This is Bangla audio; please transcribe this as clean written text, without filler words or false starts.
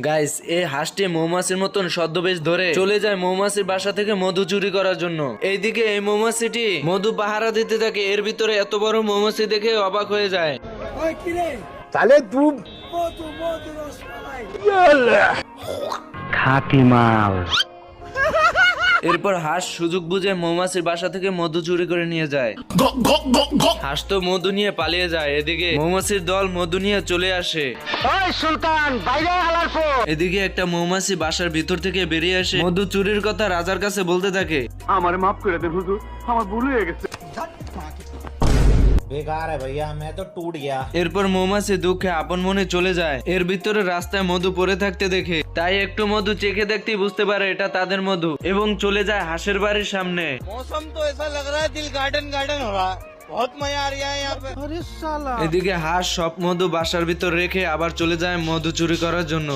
গাইস, এই হাঁসটি মৌমাছির মতন ছদ্মবেশ ধরে চলে যায় মৌমাছির বাসা থেকে মধু চুরি করার জন্য। এইদিকে এই মৌমাছিটি মধু পাহারা দিতে থাকে। এর ভিতরে এত বড় মৌমাছি দেখে অবাক হয়ে যায়। তাহলে তুই খাঁটি মাল। এরপর হাঁস সুযোগ বুঝে মৌমাছির বাসা থেকে মধু চুরি করে নিয়ে যায়। হাঁস তো মধু নিয়ে পালিয়ে যায়। এদিকে মৌমাছির দল মধু নিয়ে চলে আসে। ওই সুলতান, বাইরে হালার পর এদিকে একটা মৌমাছি বাসার ভিতর থেকে বেরিয়ে আসে মধু চুরির কথা রাজার কাছে বলতে থাকে। আমারে মাফ করে দেন হুজুর, আমার ভুল হয়ে গেছে। बेकार है भैया, मैं तो टूट गया। এরপর মৌমাছি দুঃখে আপন মনে চলে যায়। এর ভিতরে রাস্তায় মধু পড়ে থাকতে দেখে তাই একটু মধু চেখে দেখতেই বুঝতে পারে এটা তাদের মধু এবং চলে যায় হাঁসের বাড়ির সামনে। मौसम तो ऐसा लग रहा है दिल गार्डन गार्डन हो रहा है, बहुत मजा आ रहा है यहाँ पे। এদিকে হাঁস সব মধু বাসার ভিতর রেখে আবার চলে যায় মধু চুরি করার জন্য।